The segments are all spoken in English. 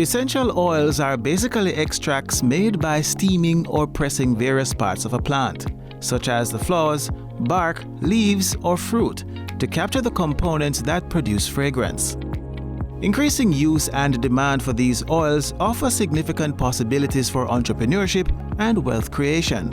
Essential oils are basically extracts made by steaming or pressing various parts of a plant, such as the flowers, bark, leaves, or fruit, to capture the components that produce fragrance. Increasing use and demand for these oils offer significant possibilities for entrepreneurship and wealth creation.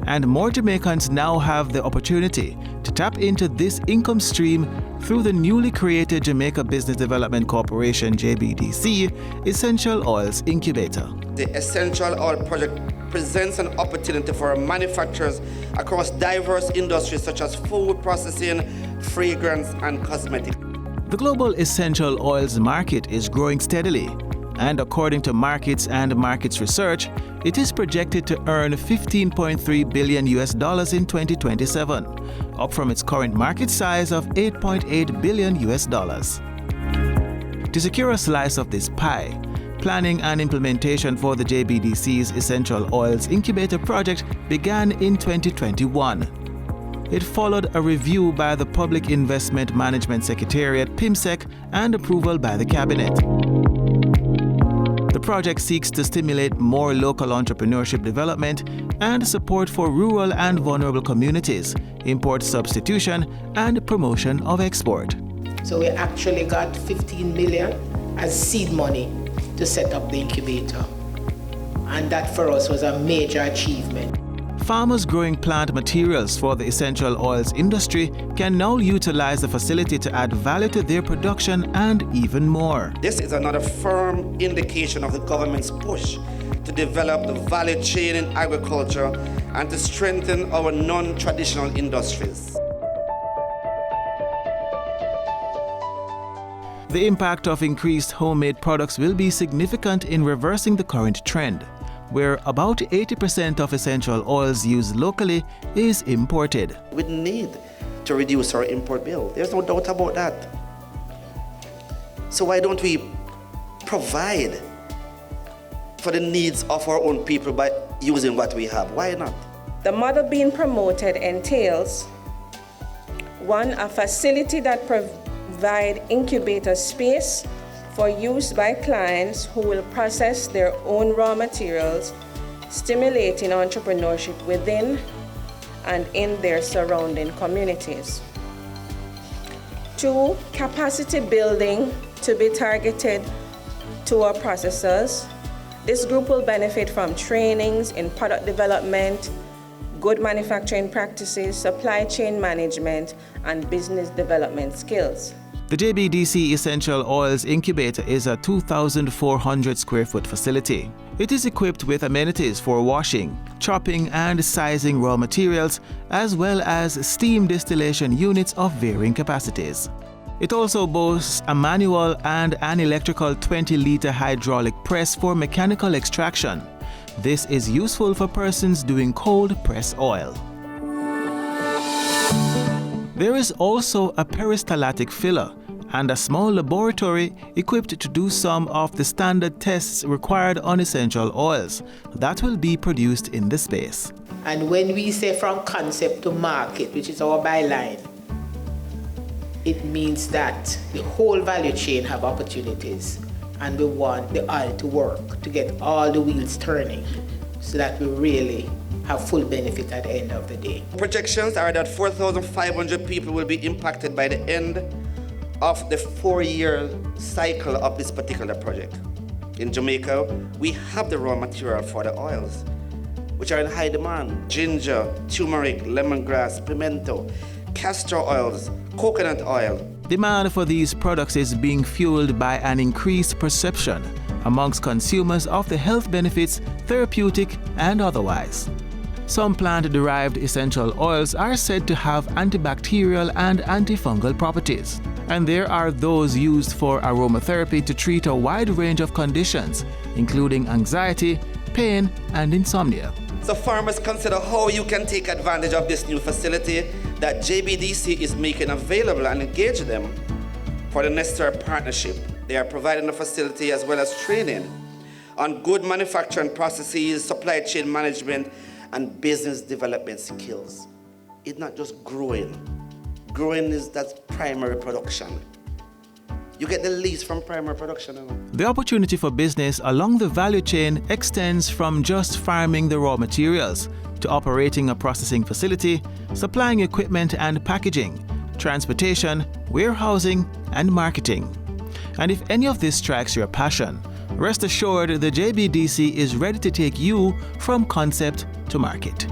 And more Jamaicans now have the opportunity to tap into this income stream through the newly created Jamaica Business Development Corporation JBDC Essential Oils Incubator. The Essential Oil Project presents an opportunity for manufacturers across diverse industries such as food processing, fragrance, and cosmetics. The global essential oils market is growing steadily, and according to Markets and Markets Research, it is projected to earn $15.3 billion in 2027, up from its current market size of $8.8 billion. To secure a slice of this pie, planning and implementation for the JBDC's Essential Oils Incubator project began in 2021. It followed a review by the Public Investment Management Secretariat (PIMSEC) and approval by the Cabinet. The project seeks to stimulate more local entrepreneurship development and support for rural and vulnerable communities, import substitution, and promotion of export. So we actually got 15 million as seed money to set up the incubator. And that for us was a major achievement. Farmers growing plant materials for the essential oils industry can now utilize the facility to add value to their production and even more. This is another firm indication of the government's push to develop the value chain in agriculture and to strengthen our non-traditional industries. The impact of increased homemade products will be significant in reversing the current trend, where about 80% of essential oils used locally is imported. We need to reduce our import bill. There's no doubt about that. So why don't we provide for the needs of our own people by using what we have? Why not? The model being promoted entails, one, a facility that provide incubator space for use by clients who will process their own raw materials, stimulating entrepreneurship within and in their surrounding communities. 2, capacity building to be targeted to our processors. This group will benefit from trainings in product development, good manufacturing practices, supply chain management, and business development skills. The JBDC Essential Oils Incubator is a 2,400 square foot facility. It is equipped with amenities for washing, chopping and sizing raw materials, as well as steam distillation units of varying capacities. It also boasts a manual and an electrical 20-liter hydraulic press for mechanical extraction. This is useful for persons doing cold press oil. There is also a peristaltic filler and a small laboratory equipped to do some of the standard tests required on essential oils that will be produced in the space. And when we say from concept to market, which is our byline, it means that the whole value chain have opportunities, and we want the oil to work, to get all the wheels turning, so that we really have full benefit at the end of the day. Projections are that 4,500 people will be impacted by the end of the 4-year cycle of this particular project. In Jamaica, we have the raw material for the oils, which are in high demand: ginger, turmeric, lemongrass, pimento, castor oils, coconut oil. Demand for these products is being fueled by an increased perception amongst consumers of the health benefits, therapeutic and otherwise. Some plant-derived essential oils are said to have antibacterial and antifungal properties, and there are those used for aromatherapy to treat a wide range of conditions, including anxiety, pain, and insomnia. So farmers, consider how you can take advantage of this new facility that JBDC is making available and engage them for the necessary partnership. They are providing a facility as well as training on good manufacturing processes, supply chain management, and business development skills. It's not just growing. Growing is that primary production. You get the least from primary production. You know? The opportunity for business along the value chain extends from just farming the raw materials to operating a processing facility, supplying equipment and packaging, transportation, warehousing, and marketing. And if any of this strikes your passion, rest assured the JBDC is ready to take you from concept to market.